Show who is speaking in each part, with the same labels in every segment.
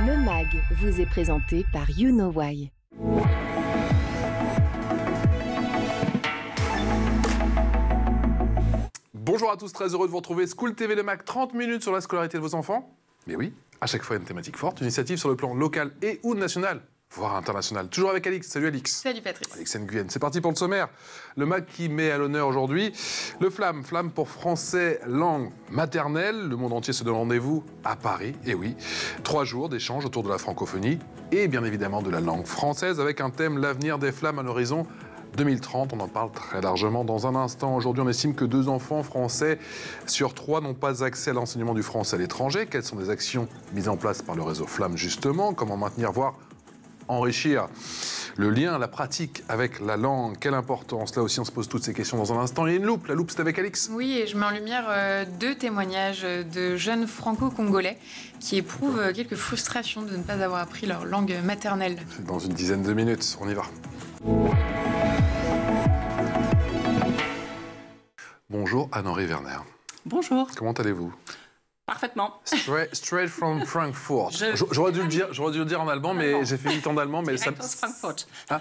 Speaker 1: Le MAG vous est présenté par You Know Why.
Speaker 2: Bonjour à tous, très heureux de vous retrouver. School TV, le MAG, 30 minutes sur la scolarité de vos enfants. Mais oui, à chaque fois une thématique forte, une initiative sur le plan local et ou national, voire international. Toujours avec Alix. Salut Alix.
Speaker 3: Salut Patrice.
Speaker 2: Alix Nguyen. C'est parti pour le sommaire. Le MAG qui met à l'honneur aujourd'hui le FLAM. FLAM pour français langue maternelle. Le monde entier se donne rendez-vous à Paris. Et oui, 3 jours d'échanges autour de la francophonie et bien évidemment de la langue française avec un thème, l'avenir des flammes à l'horizon 2030, on en parle très largement dans un instant. Aujourd'hui, on estime que 2 enfants français sur 3 n'ont pas accès à l'enseignement du français à l'étranger. Quelles sont les actions mises en place par le réseau FLAM, justement? Comment maintenir, voire enrichir le lien, la pratique avec la langue? Quelle importance? Là aussi, on se pose toutes ces questions dans un instant. Il y a une loupe. La loupe, c'est avec Alix.
Speaker 3: Oui, et je mets en lumière 2 témoignages de jeunes franco-congolais qui éprouvent quelques frustrations de ne pas avoir appris leur langue maternelle.
Speaker 2: Dans une dizaine de minutes, on y va. Bonjour Anne-Henri Werner.
Speaker 4: Bonjour.
Speaker 2: Comment allez-vous?
Speaker 4: Parfaitement.
Speaker 2: Straight from Frankfurt. J'aurais dû le dire en allemand, mais j'ai fait 8 ans d'allemand. Mais
Speaker 4: Direct aus Frankfurt.
Speaker 2: Ah,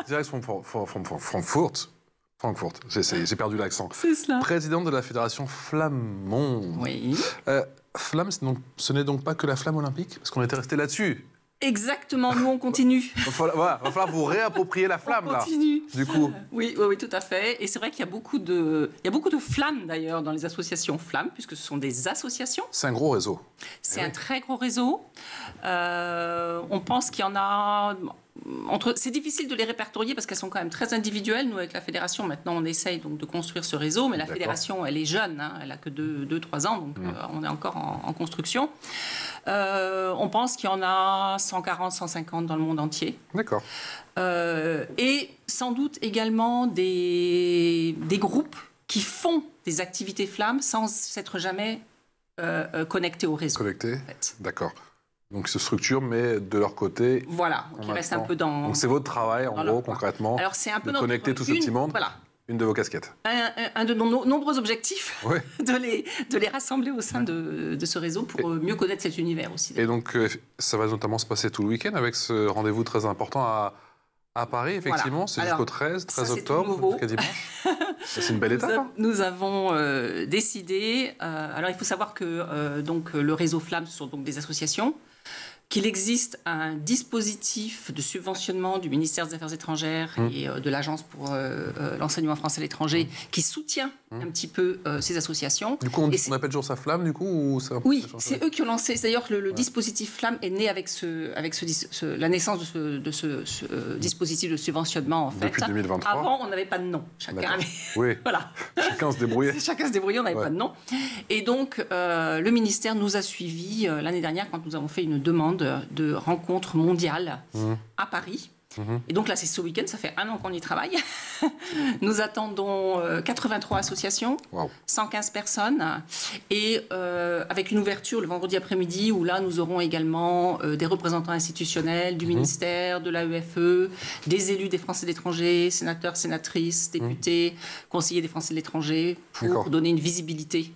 Speaker 2: direct from Frankfurt. Frankfurt. J'ai perdu l'accent.
Speaker 4: C'est cela.
Speaker 2: Présidente de la Fédération Flamonde.
Speaker 4: Oui.
Speaker 2: Flamme, ce n'est donc pas que la flamme olympique? Parce qu'on était resté là-dessus.
Speaker 4: Exactement, nous on continue.
Speaker 2: Va falloir vous réapproprier la flamme, là.
Speaker 4: On continue.
Speaker 2: Du coup.
Speaker 4: Oui, tout à fait. Et c'est vrai qu'il y a beaucoup de flammes d'ailleurs dans les associations flammes, puisque ce sont des associations.
Speaker 2: C'est un gros réseau.
Speaker 4: C'est un très gros réseau. On pense qu'il y en a... C'est difficile de les répertorier parce qu'elles sont quand même très individuelles. Nous, avec la fédération, maintenant, on essaye donc de construire ce réseau. Mais la fédération, elle est jeune. Hein, elle n'a que 2-3 ans. Donc, on est encore en construction. On pense qu'il y en a 140, 150 dans le monde entier.
Speaker 2: D'accord.
Speaker 4: Et sans doute également des groupes qui font des activités flammes sans s'être jamais connectés au réseau.
Speaker 2: Connectés,
Speaker 4: en fait.
Speaker 2: D'accord. Donc, se structure, mais de leur côté...
Speaker 4: Voilà, qui reste un peu dans...
Speaker 2: Donc, c'est votre travail, en gros, concrètement,
Speaker 4: alors, c'est un peu
Speaker 2: de connecter tout ce petit monde.
Speaker 4: Voilà.
Speaker 2: Une de vos casquettes.
Speaker 4: Un de nos nombreux objectifs,
Speaker 2: ouais.
Speaker 4: de les rassembler au sein de ce réseau pour mieux connaître cet univers aussi.
Speaker 2: Et donc, ça va notamment se passer tout le week-end avec ce rendez-vous très important à Paris, effectivement. Voilà. C'est jusqu'au 13 octobre, jusqu'à dimanche. C'est une belle étape.
Speaker 4: Nous avons décidé... alors, il faut savoir que donc, le réseau Flamme, ce sont donc des associations, qu'il existe un dispositif de subventionnement du ministère des Affaires étrangères et de l'Agence pour l'enseignement français à l'étranger qui soutient un petit peu ces associations.
Speaker 2: Du coup, on appelle toujours ça Flamme, du coup ou ça...
Speaker 4: Oui, c'est eux qui ont lancé. D'ailleurs, le dispositif Flamme est né avec la naissance de ce dispositif de subventionnement, en fait.
Speaker 2: Depuis 2023.
Speaker 4: Avant, on n'avait pas de nom. Chacun avait...
Speaker 2: Oui.
Speaker 4: Voilà.
Speaker 2: Chacun se débrouillait.
Speaker 4: Chacun se débrouillait, on n'avait pas de nom. Et donc, le ministère nous a suivis l'année dernière quand nous avons fait une demande de rencontre mondiale à Paris. Et donc là, c'est ce week-end, ça fait 1 an qu'on y travaille. Nous attendons 83 associations, 115 personnes, et avec une ouverture le vendredi après-midi, où là, nous aurons également des représentants institutionnels du ministère, de l'AEFE, des élus des Français de l'étranger, sénateurs, sénatrices, députés, conseillers des Français de l'étranger, pour donner une visibilité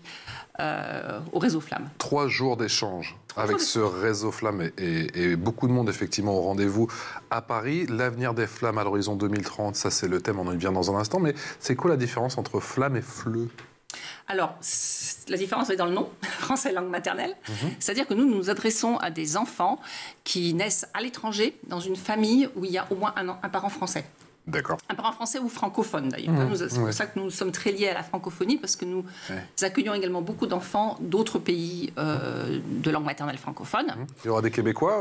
Speaker 4: au réseau Flamme.
Speaker 2: 3 jours d'échange avec ce réseau Flamme et beaucoup de monde effectivement au rendez-vous à Paris. L'avenir des flammes à l'horizon 2030, ça c'est le thème, on en vient dans un instant. Mais c'est quoi la différence entre flamme et fleu?
Speaker 4: Alors, la différence est dans le nom, français langue maternelle. C'est-à-dire que nous nous adressons à des enfants qui naissent à l'étranger, dans une famille où il y a au moins un parent français.
Speaker 2: D'accord.
Speaker 4: Un parent français ou francophone, d'ailleurs. C'est pour ça que nous sommes très liés à la francophonie, parce que nous accueillons également beaucoup d'enfants d'autres pays de langue maternelle francophone.
Speaker 2: Il y aura des Québécois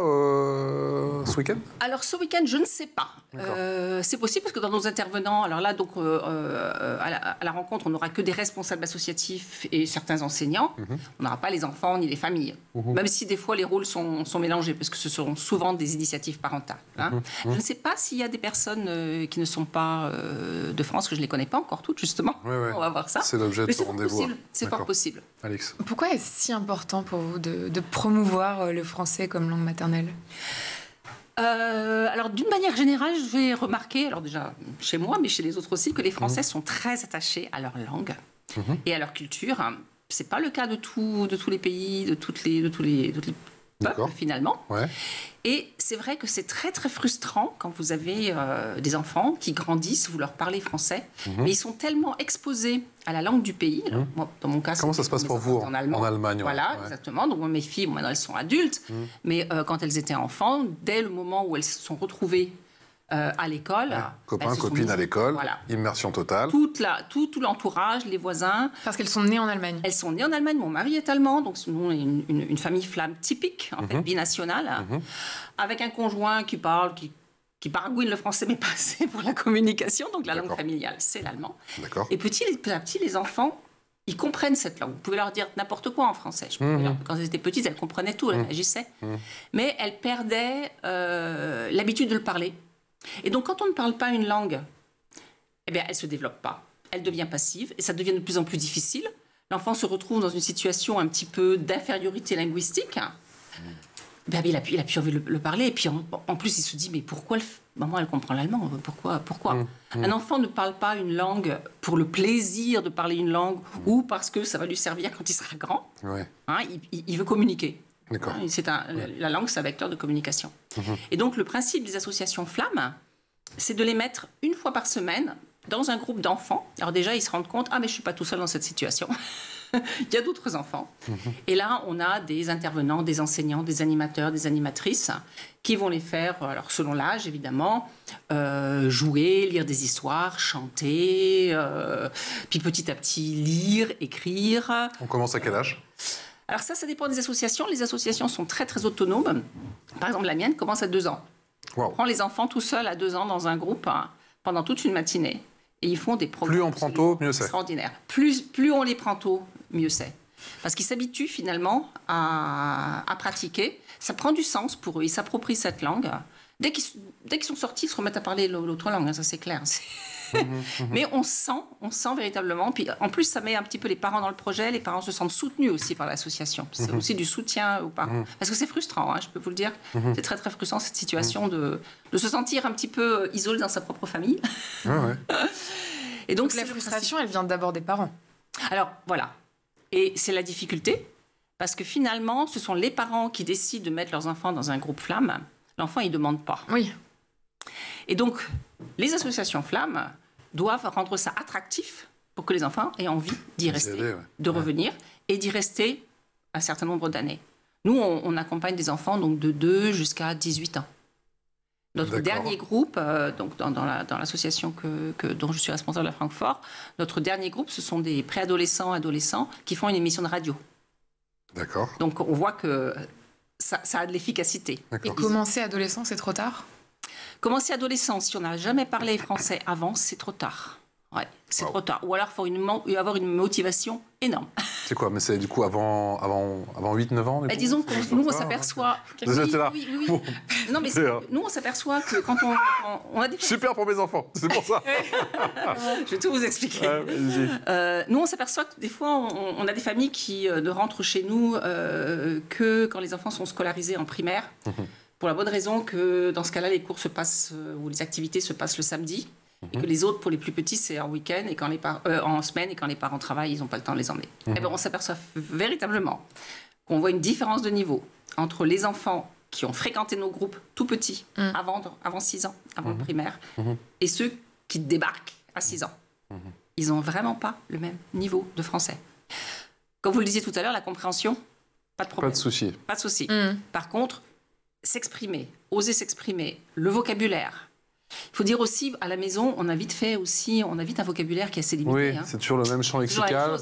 Speaker 2: ce week-end?
Speaker 4: Alors, ce week-end, je ne sais pas. C'est possible, parce que dans nos intervenants, alors là, donc, à la rencontre, on n'aura que des responsables associatifs et certains enseignants. On n'aura pas les enfants ni les familles. Même si, des fois, les rôles sont mélangés, parce que ce seront souvent des initiatives parentales. Je ne sais pas s'il y a des personnes qui ne sont pas de France, que je ne les connais pas encore toutes, justement. On va voir ça.
Speaker 2: C'est l'objet de ce rendez-vous.
Speaker 4: C'est fort possible.
Speaker 2: Alix.
Speaker 3: Pourquoi est-ce si important pour vous de promouvoir le français comme langue maternelle?
Speaker 4: Alors, d'une manière générale, je vais remarquer, alors déjà chez moi, mais chez les autres aussi, que les Français sont très attachés à leur langue et à leur culture. C'est pas le cas de tous les pays, de tous les peuple, finalement.
Speaker 2: Ouais.
Speaker 4: Et c'est vrai que c'est très, très frustrant quand vous avez des enfants qui grandissent, vous leur parlez français, mais ils sont tellement exposés à la langue du pays. Alors, moi, dans mon cas,
Speaker 2: Comment ça se passe pour vous
Speaker 4: en allemand.
Speaker 2: En Allemagne,
Speaker 4: Voilà,
Speaker 2: ouais.
Speaker 4: exactement. Donc, mes filles, maintenant, elles sont adultes, mais quand elles étaient enfants, dès le moment où elles se sont retrouvées à l'école...
Speaker 2: Copains,
Speaker 4: elles se sont
Speaker 2: copines
Speaker 4: mises-
Speaker 2: à l'école,
Speaker 4: Voilà.
Speaker 2: immersion totale.
Speaker 4: Tout l'entourage, les voisins.
Speaker 3: Parce qu'elles sont nées en Allemagne.
Speaker 4: Elles sont nées en Allemagne. Mon mari est allemand, donc nous, on est une famille flamme typique, en fait, binationale, avec un conjoint qui parle, qui baragouine le français, mais pas assez pour la communication. Donc la langue
Speaker 2: D'accord.
Speaker 4: familiale, c'est l'allemand.
Speaker 2: D'accord.
Speaker 4: Et petit à petit, les enfants, ils comprennent cette langue. Vous pouvez leur dire n'importe quoi en français. Quand elles étaient petites, elles comprenaient tout, elles réagissaient. Mais elles perdaient l'habitude de le parler. Et donc, quand on ne parle pas une langue, eh bien, elle ne se développe pas. Elle devient passive et ça devient de plus en plus difficile. L'enfant se retrouve dans une situation un petit peu d'infériorité linguistique. Ben, il a plus envie de le parler. Et puis, en plus, il se dit, mais pourquoi maman, elle comprend l'allemand. Pourquoi Un enfant ne parle pas une langue pour le plaisir de parler une langue ou parce que ça va lui servir quand il sera grand.
Speaker 2: Ouais.
Speaker 4: Hein, il veut communiquer.
Speaker 2: D'accord.
Speaker 4: La langue, c'est un vecteur de communication. Et donc, le principe des associations flammes, c'est de les mettre une fois par semaine dans un groupe d'enfants. Alors déjà, ils se rendent compte, mais je ne suis pas tout seul dans cette situation. Il y a d'autres enfants. Et là, on a des intervenants, des enseignants, des animateurs, des animatrices qui vont les faire, alors selon l'âge évidemment, jouer, lire des histoires, chanter, puis petit à petit lire, écrire.
Speaker 2: On commence à quel âge?
Speaker 4: Alors ça dépend des associations. Les associations sont très, très autonomes. Par exemple, la mienne commence à 2 ans.
Speaker 2: Wow.
Speaker 4: On prend les enfants tout seuls à 2 ans dans un groupe pendant toute une matinée. Et ils font des programmes
Speaker 2: Plus on prend tôt, mieux c'est.
Speaker 4: extraordinaires. Plus on les prend tôt, mieux c'est. Parce qu'ils s'habituent finalement à pratiquer. Ça prend du sens pour eux. Ils s'approprient cette langue. Dès qu'ils sont sortis, ils se remettent à parler l'autre langue. Ça, c'est clair. Mais on sent véritablement. Puis en plus, ça met un petit peu les parents dans le projet. Les parents se sentent soutenus aussi par l'association. C'est aussi du soutien aux parents. Parce que c'est frustrant, je peux vous le dire. C'est très, très frustrant cette situation de se sentir un petit peu isolé dans sa propre famille.
Speaker 2: Ouais.
Speaker 4: Et donc
Speaker 3: La frustration, elle vient d'abord des parents.
Speaker 4: Alors, voilà. Et c'est la difficulté. Parce que finalement, ce sont les parents qui décident de mettre leurs enfants dans un groupe flamme. L'enfant, il ne demande pas.
Speaker 3: Oui.
Speaker 4: Et donc, les associations flammes doivent rendre ça attractif pour que les enfants aient envie d'y rester, de revenir et d'y rester un certain nombre d'années. Nous, on accompagne des enfants donc, de 2 jusqu'à 18 ans. Notre dernier groupe, donc dans l'association dont je suis responsable à Francfort, notre dernier groupe, ce sont des préadolescents, adolescents qui font une émission de radio.
Speaker 2: D'accord.
Speaker 4: Donc, on voit que ça a de l'efficacité.
Speaker 3: Et commencer adolescent, c'est trop tard?
Speaker 4: Commencer adolescent, si on n'a jamais parlé français avant, c'est trop tard. Ouais, c'est trop tard. Ou alors, il faut avoir une motivation énorme.
Speaker 2: C'est quoi? Mais c'est du coup avant 8-9 ans?
Speaker 4: Disons que nous, on s'aperçoit... Oui. Non, mais nous, on s'aperçoit que quand on a des...
Speaker 2: Super pour mes enfants, c'est pour ça.
Speaker 4: Je vais tout vous expliquer. Nous, on s'aperçoit que des fois, on a des familles qui ne rentrent chez nous que quand les enfants sont scolarisés en primaire. Pour la bonne raison que dans ce cas-là, les cours se passent, ou les activités se passent le samedi. Et que les autres, pour les plus petits, c'est en week-end et en semaine, et quand les parents travaillent, ils n'ont pas le temps de les emmener. Et bien, on s'aperçoit véritablement qu'on voit une différence de niveau entre les enfants qui ont fréquenté nos groupes tout petits, avant 6 ans, avant le primaire, et ceux qui débarquent à 6 ans. Ils n'ont vraiment pas le même niveau de français. Comme vous le disiez tout à l'heure, la compréhension, pas de problème.
Speaker 2: Pas de souci.
Speaker 4: Pas de souci. Par contre, s'exprimer, oser s'exprimer, le vocabulaire. Il faut dire aussi, à la maison, on a vite un vocabulaire qui est assez limité.
Speaker 2: Oui, c'est toujours le même champ lexical.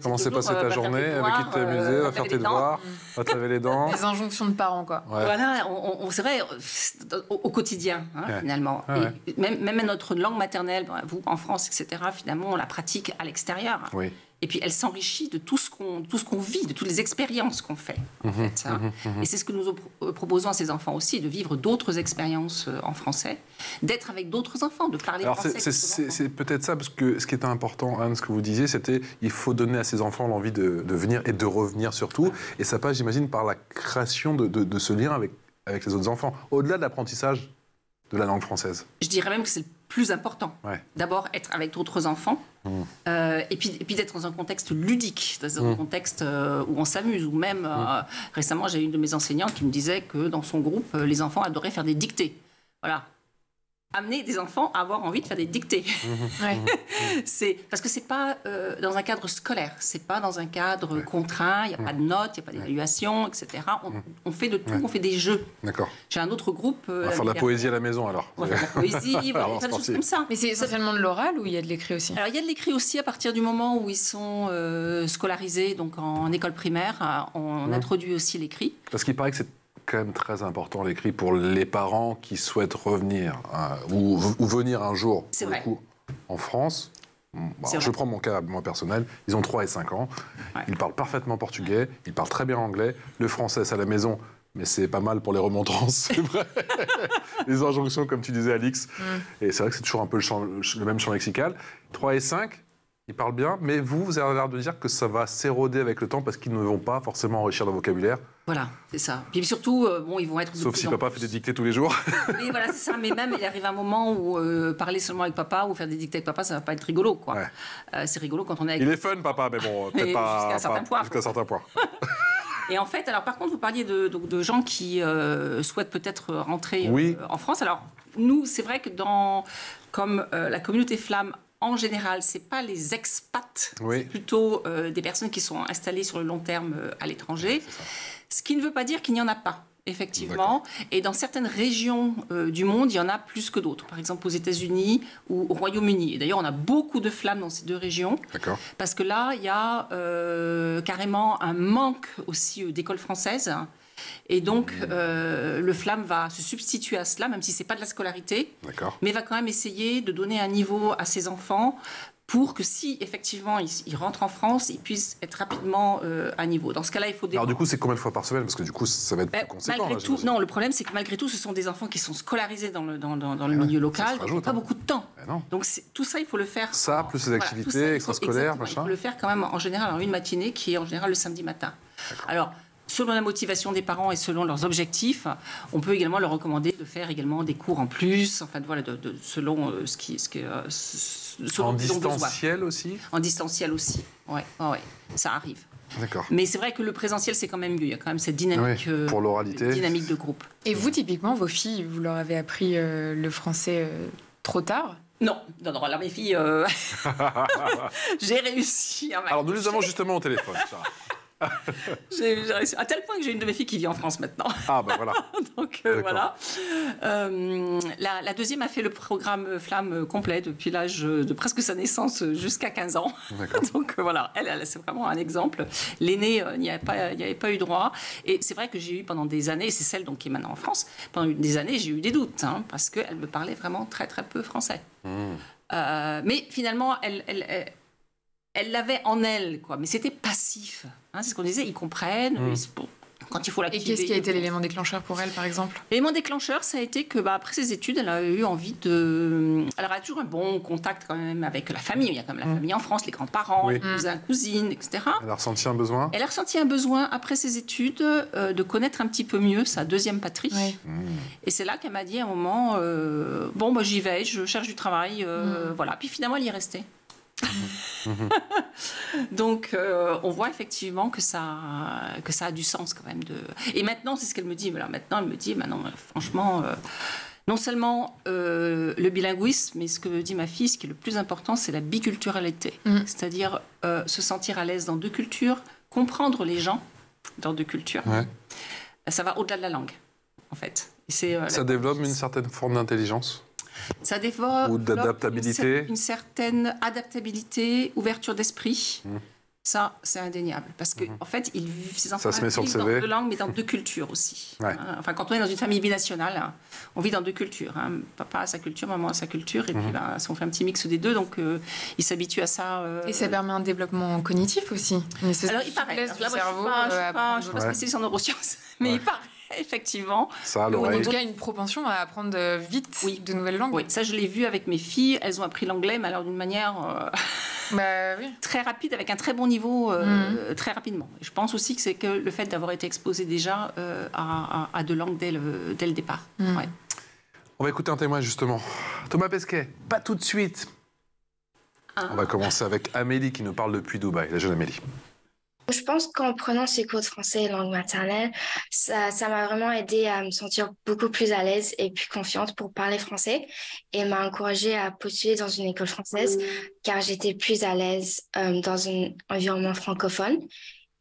Speaker 2: Comment s'est passée ta journée? Avec qui t'es amusé? Va faire tes devoirs? Va te laver les dents?
Speaker 3: Les injonctions de parents, quoi.
Speaker 2: Ouais.
Speaker 4: Voilà, c'est vrai, au quotidien, finalement.
Speaker 2: Ouais.
Speaker 4: Et même notre langue maternelle, vous, en France, etc., finalement, on la pratique à l'extérieur.
Speaker 2: Oui.
Speaker 4: Et puis, elle s'enrichit de tout ce qu'on vit, de toutes les expériences qu'on fait, en fait. Et c'est ce que nous proposons à ces enfants aussi, de vivre d'autres expériences en français, d'être avec d'autres enfants, de parler français.
Speaker 2: C'est peut-être ça, parce que ce qui était important, Anne, ce que vous disiez, c'était il faut donner à ces enfants l'envie de venir et de revenir surtout. Et ça passe, j'imagine, par la création de ce lien avec les autres enfants, au-delà de l'apprentissage de la langue française.
Speaker 4: Je dirais même que c'est plus important.
Speaker 2: Ouais.
Speaker 4: D'abord, être avec d'autres enfants, et puis d'être dans un contexte ludique, dans un contexte où on s'amuse. Ou même, récemment, j'ai une de mes enseignantes qui me disait que dans son groupe, les enfants adoraient faire des dictées. Voilà. Amener des enfants à avoir envie de faire des dictées. Parce que c'est pas dans un cadre scolaire, c'est pas dans un cadre contraint, il n'y a pas de notes, il n'y a pas d'évaluation, etc. On fait de tout, on fait des jeux.
Speaker 2: D'accord.
Speaker 4: J'ai un autre groupe...
Speaker 2: On va faire de la poésie à la maison, alors.
Speaker 4: On va faire de la poésie,
Speaker 2: Alors,
Speaker 4: plein de choses
Speaker 2: sportif.
Speaker 4: comme ça.
Speaker 3: Mais c'est essentiellement de l'oral ou il y a de l'écrit aussi?
Speaker 4: Alors, il y a de l'écrit aussi à partir du moment où ils sont scolarisés, donc en école primaire, on introduit aussi l'écrit.
Speaker 2: Parce qu'il paraît que c'est quand même très important, l'écrit, pour les parents qui souhaitent revenir ou venir un jour,
Speaker 4: C'est
Speaker 2: pour le
Speaker 4: vrai.
Speaker 2: coup, en France.
Speaker 4: C'est
Speaker 2: Je
Speaker 4: vrai.
Speaker 2: prends mon cas, moi, personnel. Ils ont 3 et 5 ans.
Speaker 4: Ouais.
Speaker 2: Ils parlent parfaitement portugais. Ils parlent très bien anglais. Le français, c'est à la maison. Mais c'est pas mal pour les remontrances, c'est vrai. Les injonctions, comme tu disais, Alix. Et c'est vrai que c'est toujours un peu le même champ lexical. 3 et 5, ils parlent bien. Mais vous avez l'air de dire que ça va s'éroder avec le temps parce qu'ils ne vont pas forcément enrichir le vocabulaire.
Speaker 4: Voilà, c'est ça. Puis surtout, ils vont être... de
Speaker 2: Sauf
Speaker 4: plus
Speaker 2: si
Speaker 4: en
Speaker 2: papa
Speaker 4: plus-
Speaker 2: fait des dictées tous les jours.
Speaker 4: Oui, voilà, c'est ça. Mais même, il arrive un moment où parler seulement avec papa ou faire des dictées avec papa, ça va pas être rigolo, quoi.
Speaker 2: Ouais.
Speaker 4: C'est rigolo quand on est avec...
Speaker 2: Il est fun, papa, mais bon,
Speaker 4: Mais
Speaker 2: peut-être pas
Speaker 4: jusqu'à un certain point.
Speaker 2: jusqu'à un certain point.
Speaker 4: Et en fait, alors par contre, vous parliez de gens qui souhaitent peut-être rentrer
Speaker 2: Oui.
Speaker 4: en France. Alors, nous, c'est vrai que comme la communauté flamme, en général, c'est pas les expats,
Speaker 2: Oui.
Speaker 4: c'est plutôt des personnes qui sont installées sur le long terme à l'étranger. Ce qui ne veut pas dire qu'il n'y en a pas. Effectivement. Et dans certaines régions du monde, il y en a plus que d'autres. Par exemple, aux États-Unis ou au Royaume-Uni. Et d'ailleurs, on a beaucoup de flammes dans ces deux régions.
Speaker 2: D'accord.
Speaker 4: Parce que là, il y a carrément un manque aussi d'écoles françaises. Et donc, le flamme va se substituer à cela, même si ce n'est pas de la scolarité,
Speaker 2: D'accord.
Speaker 4: mais va quand même essayer de donner un niveau à ses enfants pour que si, effectivement, ils rentrent en France, ils puissent être rapidement à niveau. Dans ce cas-là, il faut...
Speaker 2: Alors du coup, c'est combien de fois par semaine? Parce que du coup, ça va être plus conséquent.
Speaker 4: Malgré
Speaker 2: là,
Speaker 4: tout,
Speaker 2: j'imagine.
Speaker 4: non, le problème, c'est que malgré tout, ce sont des enfants qui sont scolarisés dans le milieu local,
Speaker 2: se
Speaker 4: donc ils n'ont
Speaker 2: rajoute,
Speaker 4: pas
Speaker 2: hein.
Speaker 4: beaucoup de temps.
Speaker 2: Eh non.
Speaker 4: Donc tout ça, il faut le faire.
Speaker 2: Ça, plus les
Speaker 4: Voilà,
Speaker 2: activités
Speaker 4: tout ça, il faut-
Speaker 2: extrascolaires,
Speaker 4: exactement,
Speaker 2: machin.
Speaker 4: Il faut le faire quand même en général en une matinée, qui est en général le samedi matin. Alors, selon la motivation des parents et selon leurs objectifs, on peut également leur recommander de faire également des cours en plus, enfin voilà, selon selon
Speaker 2: En
Speaker 4: ce qu'ils ont besoin.
Speaker 2: distanciel aussi?
Speaker 4: En distanciel aussi, ouais, ça arrive.
Speaker 2: D'accord.
Speaker 4: Mais c'est vrai que le présentiel, c'est quand même mieux. Il y a quand même cette dynamique,
Speaker 2: Oui, pour l'oralité.
Speaker 4: dynamique de groupe.
Speaker 3: Et vous, typiquement, vos filles, vous leur avez appris le français trop tard?
Speaker 4: Non, là, mes filles, j'ai réussi à
Speaker 2: Alors nous les avons justement au téléphone. ça.
Speaker 4: J'ai réussi. À tel point que j'ai une de mes filles qui vit en France maintenant.
Speaker 2: Ah ben voilà.
Speaker 4: Donc
Speaker 2: D'accord.
Speaker 4: voilà. La deuxième a fait le programme Flamme complet depuis l'âge de presque sa naissance jusqu'à 15 ans.
Speaker 2: D'accord.
Speaker 4: Donc voilà, elle c'est vraiment un exemple. L'aînée n'y avait pas eu droit. Et c'est vrai que j'ai eu pendant des années, et c'est celle donc, qui est maintenant en France, pendant des années j'ai eu des doutes, hein, parce qu'elle me parlait vraiment très très peu français. Mais finalement, elle l'avait en elle, quoi. Mais c'était passif. Hein, c'est ce qu'on disait, ils comprennent. Quand il faut
Speaker 3: Et
Speaker 4: l'activer.
Speaker 3: qu'est-ce qui a été l'élément déclencheur pour elle, par exemple?
Speaker 4: L'élément déclencheur, ça a été que, après ses études, elle a eu envie de... Elle a toujours un bon contact quand même avec la famille. Il y a quand même la famille en France, les grands-parents,
Speaker 2: Oui.
Speaker 4: les cousins, cousines, etc.
Speaker 2: Elle a ressenti un besoin?
Speaker 4: Elle a ressenti un besoin, après ses études, de connaître un petit peu mieux sa deuxième patrie.
Speaker 3: Oui.
Speaker 4: Et c'est là qu'elle m'a dit à un moment, j'y vais, je cherche du travail, voilà. Puis finalement, elle y est restée. Donc, on voit effectivement que ça a du sens quand même. Et maintenant, c'est ce qu'elle me dit. Voilà, maintenant, elle me dit, franchement, non seulement le bilinguisme, mais ce que dit ma fille, ce qui est le plus important, c'est la biculturalité. C'est-à-dire se sentir à l'aise dans deux cultures, comprendre les gens dans deux cultures.
Speaker 2: Ouais.
Speaker 4: Ça va au-delà de la langue, en fait. Et
Speaker 2: Ça développe une certaine forme d'intelligence?
Speaker 4: Ça développe
Speaker 2: Ou d'adaptabilité.
Speaker 4: une certaine adaptabilité, ouverture d'esprit. Ça, c'est indéniable. Parce que, en fait, ces enfants
Speaker 2: se met sur le
Speaker 4: vivent dans
Speaker 2: CV.
Speaker 4: deux langues, mais dans deux cultures aussi.
Speaker 2: Ouais.
Speaker 4: Hein. Enfin, quand on est dans une famille binationale, hein, on vit dans deux cultures. Hein. Papa a sa culture, maman a sa culture. Et puis, on fait un petit mix des deux, donc il s'habitue à ça.
Speaker 3: Et ça permet un développement cognitif aussi. Une espèce
Speaker 4: Alors,
Speaker 3: de
Speaker 4: il paraît.
Speaker 3: souplesse du
Speaker 4: Là, moi,
Speaker 3: cerveau.
Speaker 4: je ne suis pas
Speaker 2: Ouais.
Speaker 4: spécialiste en neurosciences, mais il paraît, effectivement.
Speaker 2: Ça, à
Speaker 3: En
Speaker 2: l'oreille.
Speaker 3: tout cas, une propension à apprendre vite de nouvelles langues.
Speaker 4: Oui, ça, je l'ai vu avec mes filles. Elles ont appris l'anglais, mais alors d'une manière...
Speaker 3: Bah oui.
Speaker 4: très rapide, avec un très bon niveau, très rapidement. Et je pense aussi que c'est que le fait d'avoir été exposé déjà à deux langues dès le départ. Ouais.
Speaker 2: On va écouter un témoin justement. Thomas Pesquet, pas tout de suite. On va commencer avec Amélie qui nous parle depuis Dubaï, la jeune Amélie.
Speaker 5: Je pense qu'en prenant ces cours de français et langue maternelle, ça m'a vraiment aidé à me sentir beaucoup plus à l'aise et plus confiante pour parler français et m'a encouragée à postuler dans une école française car j'étais plus à l'aise dans un environnement francophone.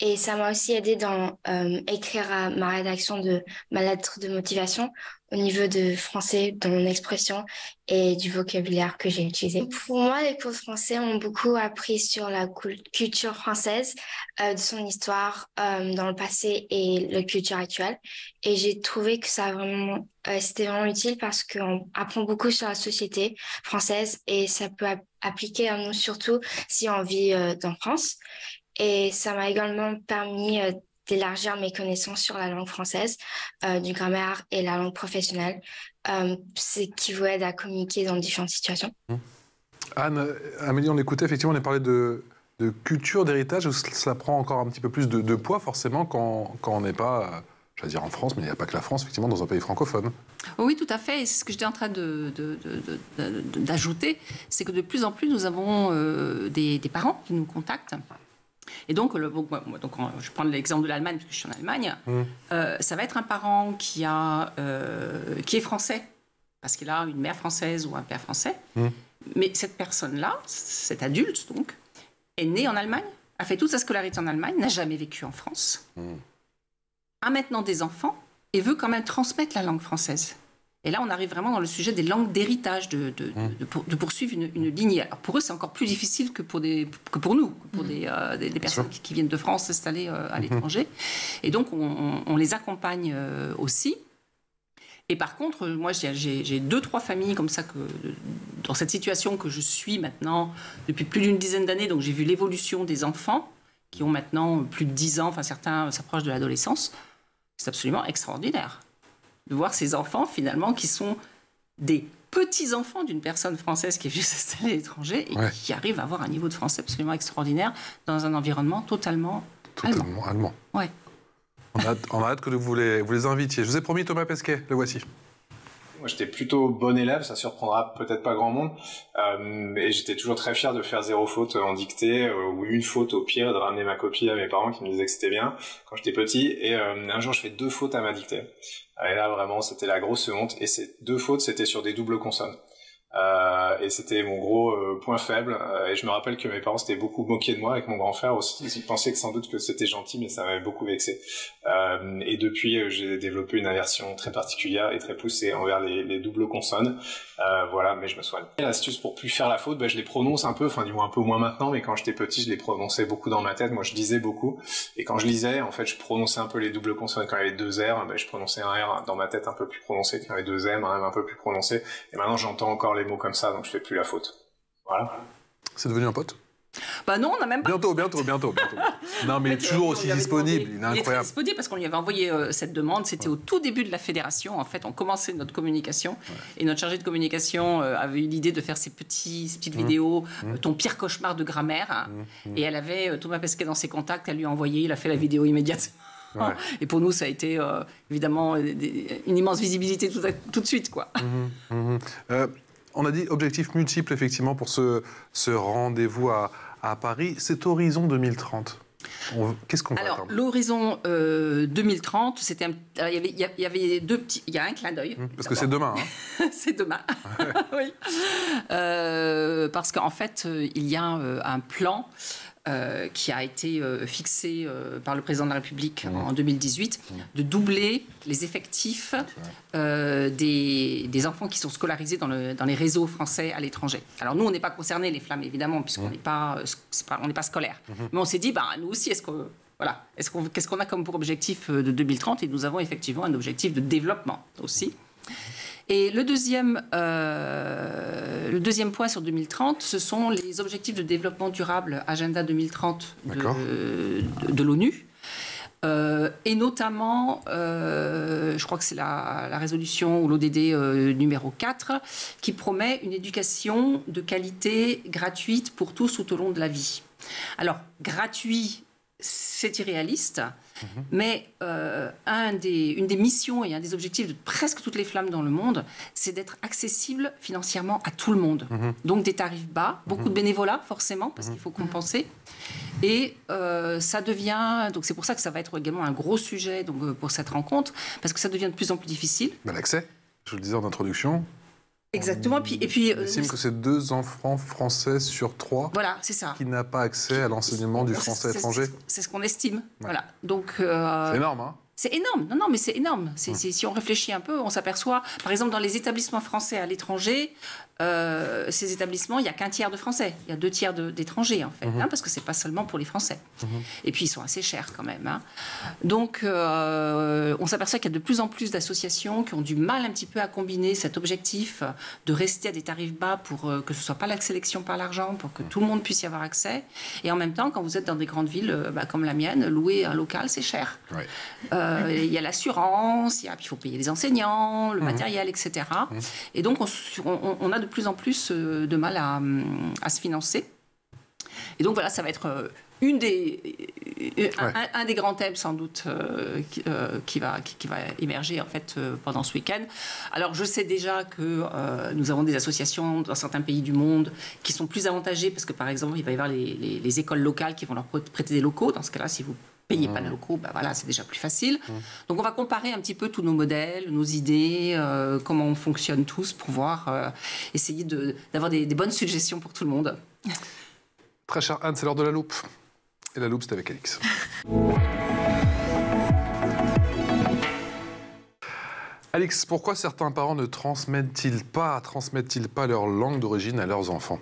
Speaker 5: Et ça m'a aussi aidé dans écrire à ma rédaction de ma lettre de motivation au niveau de français, dans mon expression et du vocabulaire que j'ai utilisé. Pour moi, les cours de français m'ont beaucoup appris sur la culture française, de son histoire dans le passé et la culture actuelle. Et j'ai trouvé que ça c'était vraiment utile parce qu'on apprend beaucoup sur la société française et ça peut appliquer à nous surtout si on vit en France. Et ça m'a également permis d'élargir mes connaissances sur la langue française, du grammaire et la langue professionnelle, ce qui vous aide à communiquer dans différentes situations.
Speaker 2: Anne, Amélie, on écoutait, effectivement, on a parlé de culture, d'héritage. Cela prend encore un petit peu plus de poids, forcément, quand on n'est pas, j'allais dire en France, mais il n'y a pas que la France, effectivement, dans un pays francophone.
Speaker 4: Oui, tout à fait. Et c'est ce que j'étais en train d'ajouter, c'est que de plus en plus, nous avons des parents qui nous contactent. Et donc, je prends l'exemple de l'Allemagne, parce que je suis en Allemagne. Ça va être un parent qui est français, parce qu'il a une mère française ou un père français. Mais cette personne-là, cet adulte, donc, est né en Allemagne, a fait toute sa scolarité en Allemagne, n'a jamais vécu en France, a maintenant des enfants et veut quand même transmettre la langue française. Et là, on arrive vraiment dans le sujet des langues d'héritage, de poursuivre une lignée. Alors pour eux, c'est encore plus difficile que pour nous, pour des personnes qui viennent de France s'installer à l'étranger. Et donc, on les accompagne aussi. Et par contre, moi, j'ai 2-3 familles comme ça, dans cette situation que je suis maintenant depuis plus d'une dizaine d'années. Donc, j'ai vu l'évolution des enfants qui ont maintenant plus de 10 ans, enfin certains s'approchent de l'adolescence. C'est absolument extraordinaire de voir ces enfants, finalement, qui sont des petits-enfants d'une personne française qui est juste installée à l'étranger et qui arrivent à avoir un niveau de français absolument extraordinaire dans un environnement totalement allemand. Ouais.
Speaker 2: On a hâte que vous les invitiez. Je vous ai promis Thomas Pesquet, le voici.
Speaker 6: Moi, j'étais plutôt bon élève, ça surprendra peut-être pas grand monde, et j'étais toujours très fier de faire 0 faute en dictée, ou une faute au pire, de ramener ma copie à mes parents qui me disaient que c'était bien quand j'étais petit, et un jour je fais 2 fautes à ma dictée. Et là vraiment c'était la grosse honte, et ces 2 fautes c'était sur des doubles consonnes. Et c'était mon gros point faible, et je me rappelle que mes parents s'étaient beaucoup moqués de moi, avec mon grand frère aussi. Ils pensaient que sans doute que c'était gentil, mais ça m'avait beaucoup vexé. Et depuis j'ai développé une aversion très particulière et très poussée envers les doubles consonnes. Voilà, mais je me soigne. Et l'astuce pour plus faire la faute, je les prononce un peu, enfin du moins un peu moins maintenant, mais quand j'étais petit je les prononçais beaucoup dans ma tête. Moi je lisais beaucoup, et quand je lisais en fait je prononçais un peu les doubles consonnes. Quand il y avait 2 R, je prononçais un R dans ma tête un peu plus prononcé. Quand il y avait 2 M, un M un peu plus prononcé. Et maintenant j'entends encore les mots comme ça, donc je fais plus la faute. Voilà.
Speaker 2: C'est devenu un pote?
Speaker 4: Bah non, on n'a même pas...
Speaker 2: Bientôt. Non, mais toujours aussi disponible, il est incroyable.
Speaker 4: Il est très disponible parce qu'on lui avait envoyé cette demande, c'était au tout début de la fédération, en fait, on commençait notre communication, et notre chargé de communication avait eu l'idée de faire ces petites vidéos, ton pire cauchemar de grammaire, et elle avait Thomas Pesquet dans ses contacts, elle lui a envoyé, il a fait la vidéo immédiatement. Ouais. Et pour nous, ça a été évidemment une immense visibilité tout de suite, quoi.
Speaker 2: On a dit objectif multiple, effectivement, pour ce rendez-vous à Paris. C'est horizon 2030. Qu'est-ce qu'on va attendre?
Speaker 4: Alors, l'horizon 2030, c'était il y avait 2 petits... Il y a un clin d'œil.
Speaker 2: Parce que c'est demain. Hein.
Speaker 4: C'est demain, oui. Parce qu'en fait, il y a un plan... qui a été fixé par le président de la République en 2018, de doubler les effectifs des enfants qui sont scolarisés dans les réseaux français à l'étranger. Alors nous, on n'est pas concernés, les Flammes, évidemment, puisqu'on n'est pas scolaire. Mais on s'est dit, nous aussi, qu'est-ce qu'on a comme pour objectif de 2030? Et nous avons effectivement un objectif de développement aussi. Et le deuxième point sur 2030, ce sont les objectifs de développement durable, Agenda 2030 de l'ONU. Et notamment, je crois que c'est la résolution ou l'ODD numéro 4, qui promet une éducation de qualité gratuite pour tous tout au long de la vie. Alors, gratuit, c'est irréaliste, mais une des missions et un des objectifs de presque toutes les flammes dans le monde, c'est d'être accessible financièrement à tout le monde. Donc des tarifs bas, beaucoup de bénévolat forcément, parce qu'il faut compenser. Et ça devient... Donc c'est pour ça que ça va être également un gros sujet donc, pour cette rencontre, parce que ça devient de plus en plus difficile.
Speaker 2: Ben, l'accès, je le disais en introduction.
Speaker 4: Exactement. Et puis,
Speaker 2: on estime que c'est 2 enfants français sur 3
Speaker 4: voilà, c'est ça.
Speaker 2: Qui n'a pas accès à l'enseignement du français étranger.
Speaker 4: C'est ce qu'on estime. Ouais. Voilà. Donc,
Speaker 2: c'est énorme, hein?
Speaker 4: C'est énorme. Non, mais c'est énorme. Si on réfléchit un peu, on s'aperçoit, par exemple, dans les établissements français à l'étranger, ces établissements, il n'y a qu'un tiers de Français. Il y a 2 tiers d'étrangers, en fait, hein, parce que ce n'est pas seulement pour les Français. Et puis, ils sont assez chers, quand même. Hein. Donc, on s'aperçoit qu'il y a de plus en plus d'associations qui ont du mal un petit peu à combiner cet objectif de rester à des tarifs bas pour que ce ne soit pas la sélection par l'argent, pour que tout le monde puisse y avoir accès. Et en même temps, quand vous êtes dans des grandes villes comme la mienne, louer un local, c'est cher. Oui. Il y a l'assurance, il faut payer les enseignants, le matériel, etc. Et donc, on a de plus en plus de mal à se financer. Et donc, voilà, ça va être un des grands thèmes, sans doute, qui va émerger, en fait, pendant ce week-end. Alors, je sais déjà que nous avons des associations dans certains pays du monde qui sont plus avantagées, parce que, par exemple, il va y avoir les écoles locales qui vont leur prêter des locaux. Dans ce cas-là, si vous payez pas de locaux, ben voilà, c'est déjà plus facile. Donc on va comparer un petit peu tous nos modèles, nos idées, comment on fonctionne tous pour voir, essayer d'avoir des bonnes suggestions pour tout le monde.
Speaker 2: Très cher Anne, c'est l'heure de la loupe. Et la loupe, c'est avec Alix. Alix, pourquoi certains parents ne transmettent-ils pas leur langue d'origine à leurs enfants?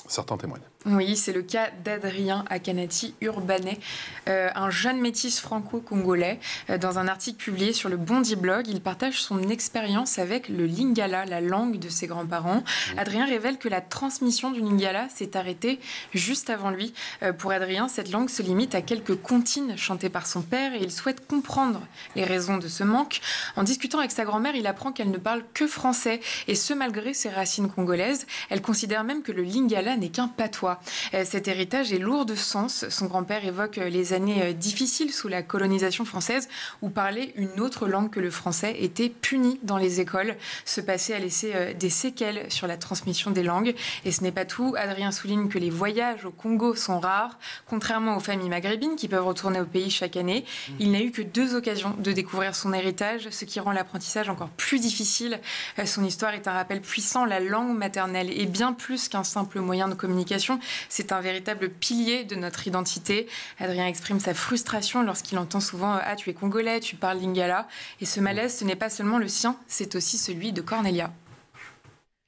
Speaker 2: Certains témoignent.
Speaker 3: Oui, c'est le cas d'Adrien Akanati Urbanet, un jeune métis franco-congolais. Dans un article publié sur le Bondi Blog, il partage son expérience avec le lingala, la langue de ses grands-parents. Adrien révèle que la transmission du lingala s'est arrêtée juste avant lui. Pour Adrien, cette langue se limite à quelques comptines chantées par son père et il souhaite comprendre les raisons de ce manque. En discutant avec sa grand-mère, il apprend qu'elle ne parle que français et ce malgré ses racines congolaises. Elle considère même que le lingala n'est qu'un patois. Cet héritage est lourd de sens. Son grand-père évoque les années difficiles sous la colonisation française où parler une autre langue que le français était puni dans les écoles. Ce passé a laissé des séquelles sur la transmission des langues. Et ce n'est pas tout. Adrien souligne que les voyages au Congo sont rares. Contrairement aux familles maghrébines qui peuvent retourner au pays chaque année, il n'a eu que 2 occasions de découvrir son héritage, ce qui rend l'apprentissage encore plus difficile. Son histoire est un rappel puissant. La langue maternelle est bien plus qu'un simple moyen de communication. C'est un véritable pilier de notre identité. Adrien exprime sa frustration lorsqu'il entend souvent « Ah, tu es congolais, tu parles lingala ». Et ce malaise, ce n'est pas seulement le sien, c'est aussi celui de Cornelia.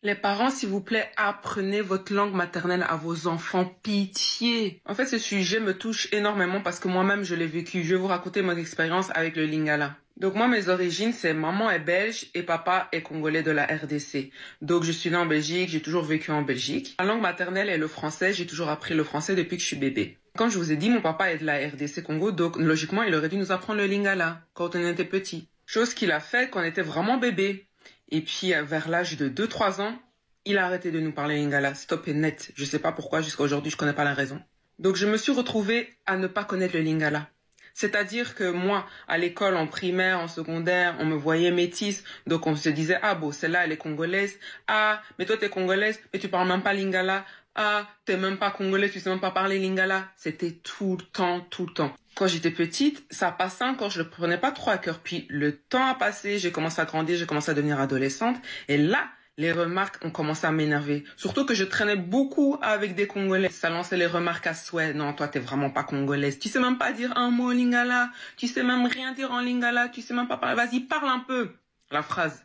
Speaker 7: Les parents, s'il vous plaît, apprenez votre langue maternelle à vos enfants. Pitié. En fait, ce sujet me touche énormément parce que moi-même, je l'ai vécu. Je vais vous raconter mon expérience avec le lingala. Donc moi, mes origines, c'est maman est belge et papa est congolais de la RDC. Donc je suis née en Belgique, j'ai toujours vécu en Belgique. Ma langue maternelle est le français, j'ai toujours appris le français depuis que je suis bébé. Comme je vous ai dit, mon papa est de la RDC Congo, donc logiquement, il aurait dû nous apprendre le lingala quand on était petit. Chose qu'il a fait quand on était vraiment bébé. Et puis vers l'âge de 2-3 ans, il a arrêté de nous parler lingala, stop et net. Je sais pas pourquoi, jusqu'à aujourd'hui, je connais pas la raison. Donc je me suis retrouvée à ne pas connaître le lingala. C'est-à-dire que moi, à l'école, en primaire, en secondaire, on me voyait métisse. Donc on se disait, ah bon, celle-là, elle est congolaise. Ah, mais toi, t'es congolaise, mais tu parles même pas lingala. Ah, t'es même pas congolais, tu sais même pas parler lingala. C'était tout le temps, tout le temps. Quand j'étais petite, ça passait encore, je le prenais pas trop à cœur. Puis le temps a passé, j'ai commencé à grandir, j'ai commencé à devenir adolescente. Et là, les remarques ont commencé à m'énerver. Surtout que je traînais beaucoup avec des Congolais. Ça lançait les remarques à souhait. Non, toi, t'es vraiment pas congolaise. Tu sais même pas dire un mot en lingala. Tu sais même rien dire en lingala. Tu sais même pas parler. Vas-y, parle un peu. La phrase.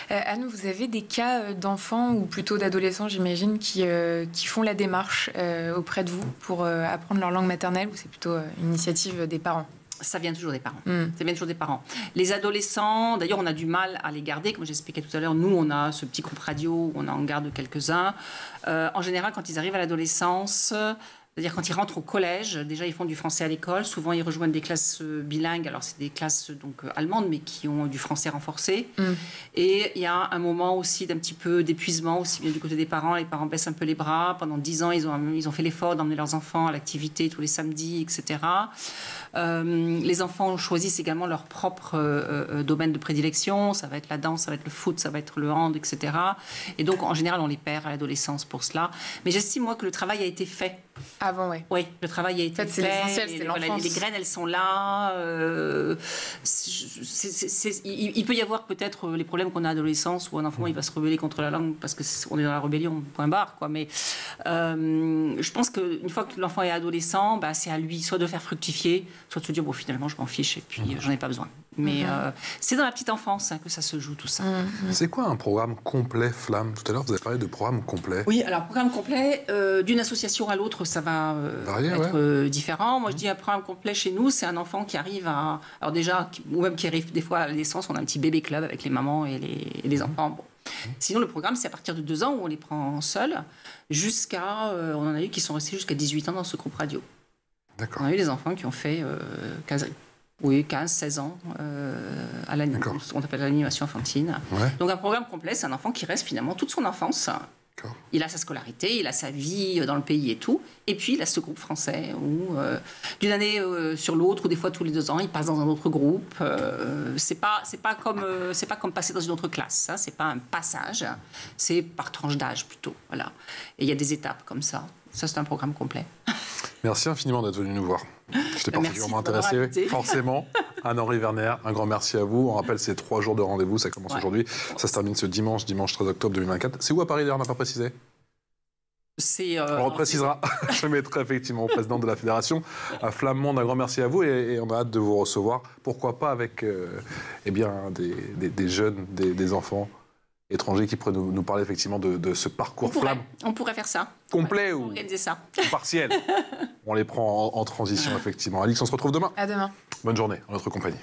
Speaker 3: Anne, vous avez des cas d'enfants ou plutôt d'adolescents, j'imagine, qui font la démarche auprès de vous pour apprendre leur langue maternelle ou c'est plutôt une initiative des parents?
Speaker 4: Ça vient toujours des parents. Ça vient toujours des parents. Les adolescents, d'ailleurs, on a du mal à les garder. Comme j'expliquais tout à l'heure, nous, on a ce petit groupe radio où on en garde quelques-uns. En général, quand ils arrivent à l'adolescence, C'est-à-dire quand ils rentrent au collège, déjà ils font du français à l'école, souvent ils rejoignent des classes bilingues, alors c'est des classes donc allemandes mais qui ont du français renforcé. Et il y a un moment aussi d'un petit peu d'épuisement, aussi bien du côté des parents, les parents baissent un peu les bras. Pendant 10 ans, ils ont fait l'effort d'emmener leurs enfants à l'activité tous les samedis, etc. Les enfants choisissent également leur propre domaine de prédilection, ça va être la danse, ça va être le foot, ça va être le hand, etc. Et donc en général on les perd à l'adolescence pour cela. Mais j'estime moi que le travail a été fait.
Speaker 3: Avant, ouais.
Speaker 4: Oui, le travail a été fait.
Speaker 3: C'est l'essentiel, c'est l'enfance.
Speaker 4: Les graines, elles sont là. Il peut y avoir peut-être les problèmes qu'on a à l'adolescence où un enfant il va se rebeller contre la langue parce qu'on est dans la rébellion, point barre, quoi. Mais je pense qu'une fois que l'enfant est adolescent, bah, c'est à lui soit de faire fructifier, soit de se dire bon finalement je m'en fiche et puis j'en ai pas besoin. Mais c'est dans la petite enfance que ça se joue tout ça.
Speaker 2: C'est quoi un programme complet Flamme? Tout à l'heure vous avez parlé de programme complet.
Speaker 4: Oui, alors programme complet, d'une association à l'autre ça va être différent. Moi je dis un programme complet chez nous, c'est un enfant qui arrive à... Alors déjà, ou même qui arrive des fois à l'adolescence, on a un petit bébé club avec les mamans et les enfants. Bon. Sinon le programme c'est à partir de 2 ans où on les prend seuls jusqu'à... on en a eu qui sont restés jusqu'à 18 ans dans ce groupe radio.
Speaker 2: D'accord.
Speaker 4: On a eu des enfants qui ont fait 15-16 ans à ce qu'on appelle l'animation enfantine.
Speaker 2: Ouais.
Speaker 4: Donc un programme complet, c'est un enfant qui reste finalement toute son enfance. Il a sa scolarité, il a sa vie dans le pays et tout. Et puis il a ce groupe français où d'une année sur l'autre, ou des fois tous les 2 ans, il passe dans un autre groupe. C'est pas comme passer dans une autre classe. Ça, c'est pas un passage, c'est par tranche d'âge plutôt. Voilà. Et il y a des étapes comme ça. Ça, c'est un programme complet.
Speaker 2: Merci infiniment d'être venu nous voir. J'étais particulièrement intéressé, forcément. Anne-Henri Werner, un grand merci à vous. On rappelle, c'est 3 jours de rendez-vous, ça commence aujourd'hui. Ça se termine ce dimanche 13 octobre 2024. C'est où à Paris d'ailleurs, on n'a pas précisé? On reprécisera. Je mettrai effectivement au président de la fédération. À Flammonde, un grand merci à vous et on a hâte de vous recevoir. Pourquoi pas avec des jeunes, des enfants étrangers qui pourraient nous parler effectivement de ce parcours Flamme.
Speaker 4: On pourrait faire ça.
Speaker 2: Complet ou
Speaker 4: organiser ça.
Speaker 2: Partiel. On les prend en transition effectivement. Alix, on se retrouve demain.
Speaker 3: À demain.
Speaker 2: Bonne journée en notre compagnie.